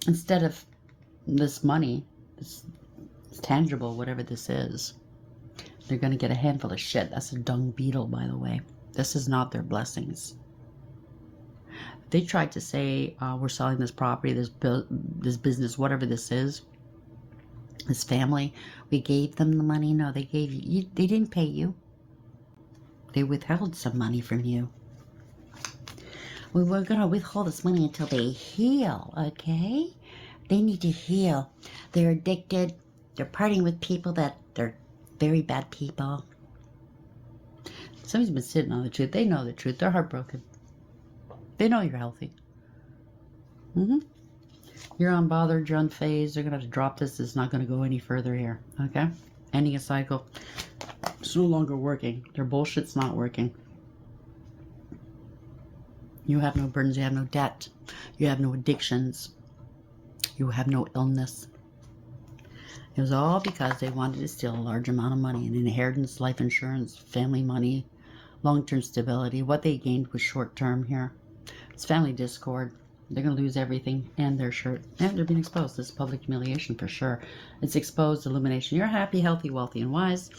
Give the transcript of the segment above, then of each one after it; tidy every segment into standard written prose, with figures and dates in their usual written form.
Instead of this money, this tangible, whatever this is, they're going to get a handful of shit. That's a dung beetle, by the way. This is not their blessings. They tried to say, we're selling this property, this business, whatever this is, this family. We gave them the money. No, they gave you. They didn't pay you. They withheld some money from you. We were going to withhold this money until they heal, okay? They need to heal. They're addicted. They're partying with people that they're very bad people. Somebody's been sitting on the truth. They know the truth. They're heartbroken. They know you're healthy. You're unbothered. You're unfazed. They're going to have to drop this. It's not going to go any further here, okay? Ending a cycle. It's no longer working. Their bullshit's not working. You have no burdens. You have no debt. You have no addictions. You have no illness. It was all because they wanted to steal a large amount of money. An inheritance, life insurance, family money, long-term stability. What they gained was short-term here. It's family discord. They're going to lose everything and their shirt. And they're being exposed. This is public humiliation for sure. It's exposed illumination. You're happy, healthy, wealthy, and wise.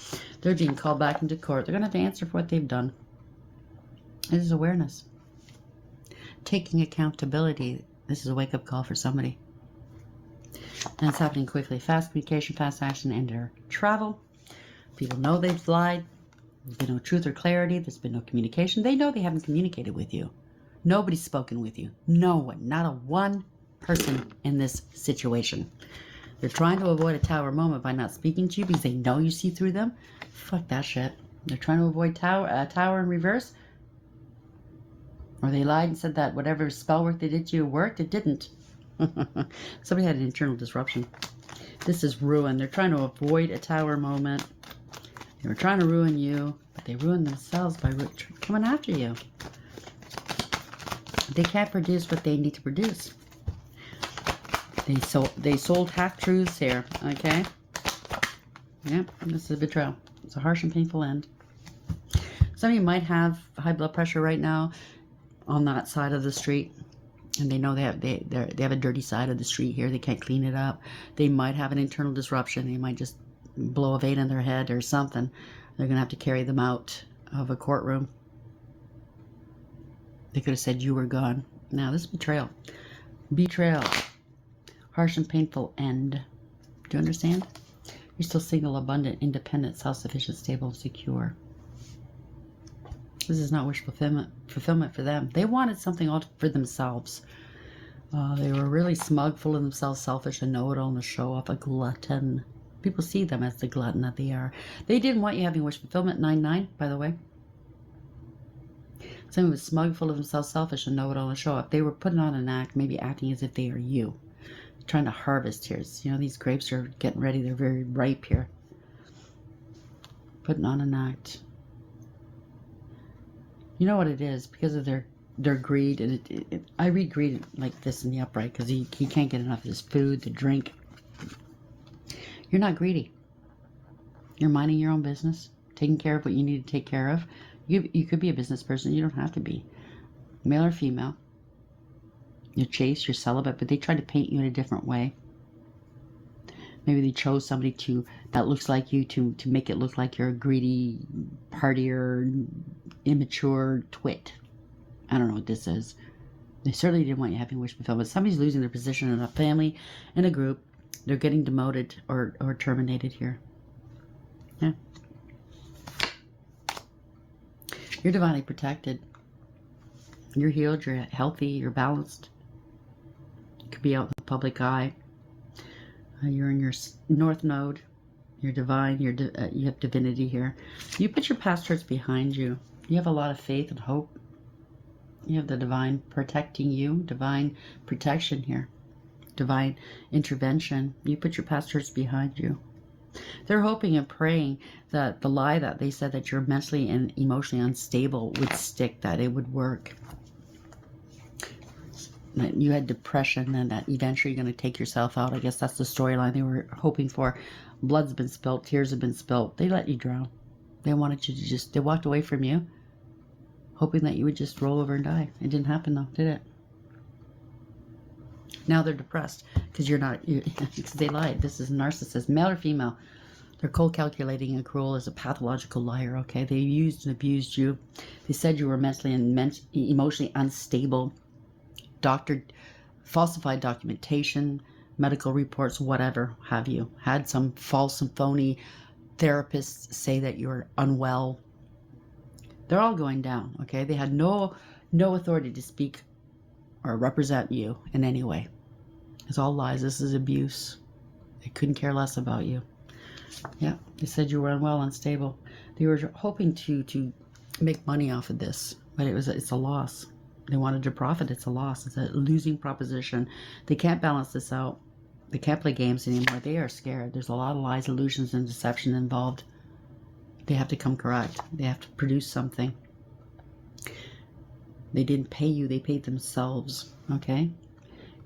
They're being called back into court. They're going to have to answer for what they've done. This is awareness. Taking accountability. This is a wake-up call for somebody. And it's happening quickly. Fast communication, fast action, and their travel. People know they've lied. There's been no truth or clarity. There's been no communication. They know they haven't communicated with you. Nobody's spoken with you. No one. Not a one person in this situation. They're trying to avoid a tower moment by not speaking to you because they know you see through them. Fuck that shit. They're trying to avoid tower in reverse. Or they lied and said that whatever spell work they did to you worked. It didn't. Somebody had an internal disruption. This is ruin. They're trying to avoid a tower moment. They were trying to ruin you, but they ruined themselves by coming after you. They can't produce what they need to produce. They sold half-truths here, okay? Yep, this is a betrayal. It's a harsh and painful end. Some of you might have high blood pressure right now on that side of the street. And they know they have a dirty side of the street here. They can't clean it up. They might have an internal disruption. They might just blow a vein in their head or something. They're going to have to carry them out of a courtroom. They could have said you were gone. Now, this is betrayal. Betrayal. Harsh and painful end. Do you understand? You're still single, abundant, independent, self-sufficient, stable, secure. This is not wish fulfillment for them. They wanted something all for themselves. They were really smug, full of themselves, selfish, and know-it-all, and a show-off, a glutton. People see them as the glutton that they are. They didn't want you having wish fulfillment. 9-9, by the way. Someone was smug, full of themselves, selfish, and know-it-all, and a show-off. They were putting on an act, maybe acting as if they are you. Trying to harvest here. You know, these grapes are getting ready. They're very ripe here. Putting on an act. You know what it is, because of their greed, and I read greed like this in the upright, because he can't get enough of his food, the drink. You're not greedy. You're minding your own business, taking care of what you need to take care of. You could be a business person. You don't have to be. Male or female. You're chaste, you're celibate, but they try to paint you in a different way. Maybe they chose somebody that looks like you to make it look like you're a greedy, partier, immature twit. I don't know what this is. They certainly didn't want you having wish fulfillment. Somebody's losing their position in a family, in a group. They're getting demoted or terminated here. Yeah. You're divinely protected. You're healed, you're healthy, you're balanced. You could be out in the public eye. You're in your north node. You're divine. You have divinity here. You put your past hurts behind you. You have a lot of faith and hope. You have the divine protecting you. Divine protection here. Divine intervention. You put your past hurts behind you. They're hoping and praying that the lie that they said that you're mentally and emotionally unstable would stick, that it would work. That you had depression and that eventually you're going to take yourself out. I guess that's the storyline they were hoping for. Blood's been spilled. Tears have been spilled. They let you drown. They wanted you to they walked away from you, hoping that you would just roll over and die. It didn't happen though, did it? Now they're depressed because because they lied. This is a narcissist, male or female. They're cold, calculating, and cruel as a pathological liar, okay? They used and abused you. They said you were mentally and emotionally unstable. Falsified documentation, medical reports, whatever have you. Had some false and phony therapists say that you're unwell. They're all going down, okay? They had no authority to speak or represent you in any way. It's all lies. This is abuse. They couldn't care less about you. Yeah, they said you were unwell, unstable. They were hoping to make money off of this, but it's a loss. They wanted to profit. It's a loss. It's a losing proposition. They can't balance this out. They can't play games anymore. They are scared. There's a lot of lies, illusions, and deception involved. They have to come correct. They have to produce something. They didn't pay you. They paid themselves, okay?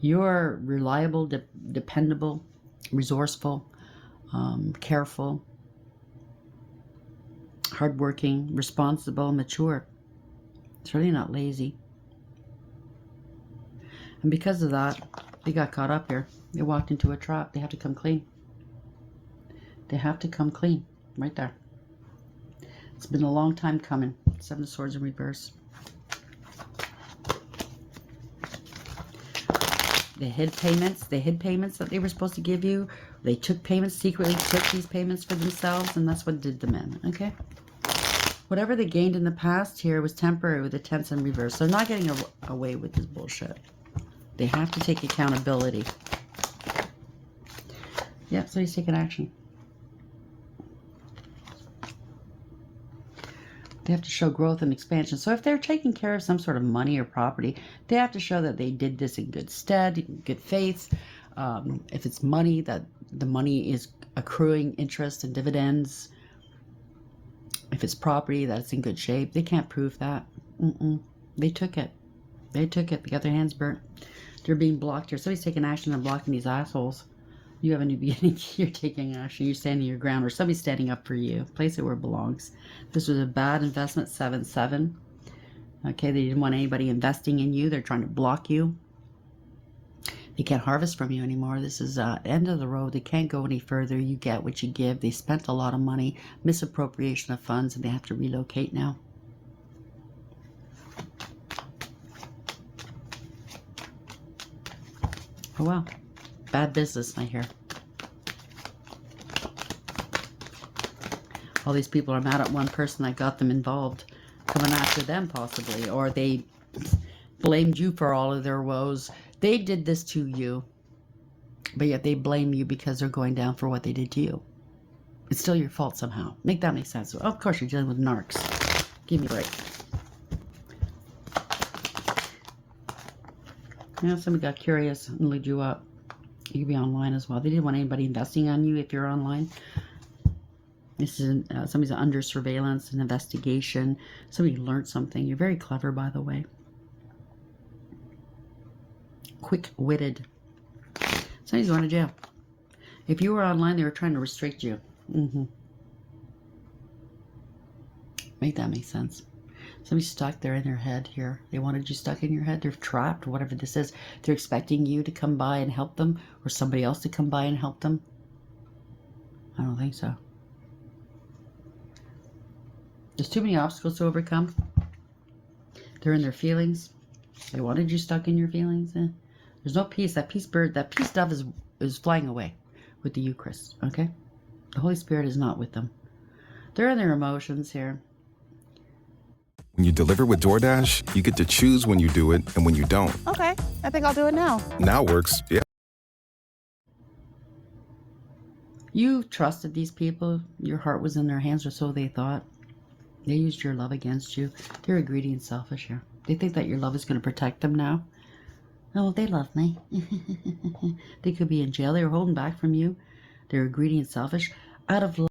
You're reliable, dependable, resourceful, careful, hardworking, responsible, mature. It's really not lazy. And because of that, they got caught up here. They walked into a trap. They have to come clean. They have to come clean. Right there. It's been a long time coming. Seven of Swords in reverse. They hid payments. They hid payments that they were supposed to give you. They took payments, secretly took these payments for themselves, and that's what did them in, okay? Whatever they gained in the past here was temporary with the Tenth in reverse. They're not getting away with this bullshit. They have to take accountability. Yeah, so he's taking action. They have to show growth and expansion. So if they're taking care of some sort of money or property, they have to show that they did this in good stead, in good faith. If it's money, that the money is accruing interest and dividends. If it's property, that it's in good shape. They can't prove that. They took it. They took it. They got their hands burnt. They're being blocked here. Somebody's taking action and blocking these assholes. You have a new beginning. You're taking action. You're standing your ground, or somebody's standing up for you. Place it where it belongs. This was a bad investment. 7-7. Okay, they didn't want anybody investing in you. They're trying to block you. They can't harvest from you anymore. This is end of the road. They can't go any further. You get what you give. They spent a lot of money, misappropriation of funds, and they have to relocate now. Oh, wow. Bad business, I hear. All these people are mad at one person that got them involved, coming after them possibly, or they blamed you for all of their woes. They did this to you, but yet they blame you because they're going down for what they did to you. It's still your fault somehow. Make that make sense. Of course, you're dealing with narcs. Give me a break. Yeah, somebody got curious and lead you up. You could be online as well. They didn't want anybody investing on you if you're online. This is somebody's under surveillance, an investigation. Somebody learned something. You're very clever, by the way. Quick-witted. Somebody's going to jail. If you were online, they were trying to restrict you. Make that make sense. Somebody's stuck there in their head here. They wanted you stuck in your head. They're trapped, whatever this is. They're expecting you to come by and help them, or somebody else to come by and help them. I don't think so. There's too many obstacles to overcome. They're in their feelings. They wanted you stuck in your feelings. There's no peace. That peace bird, that peace dove is flying away with the Eucharist, okay? The Holy Spirit is not with them. They're in their emotions here. When you deliver with DoorDash, you get to choose when you do it and when you don't. Okay, I think I'll do it now. Now works, yeah. You trusted these people. Your heart was in their hands, or so they thought. They used your love against you. They're greedy and selfish here. They think that your love is going to protect them now. Oh, they love me. They could be in jail. They were holding back from you. They were greedy and selfish. Out of love.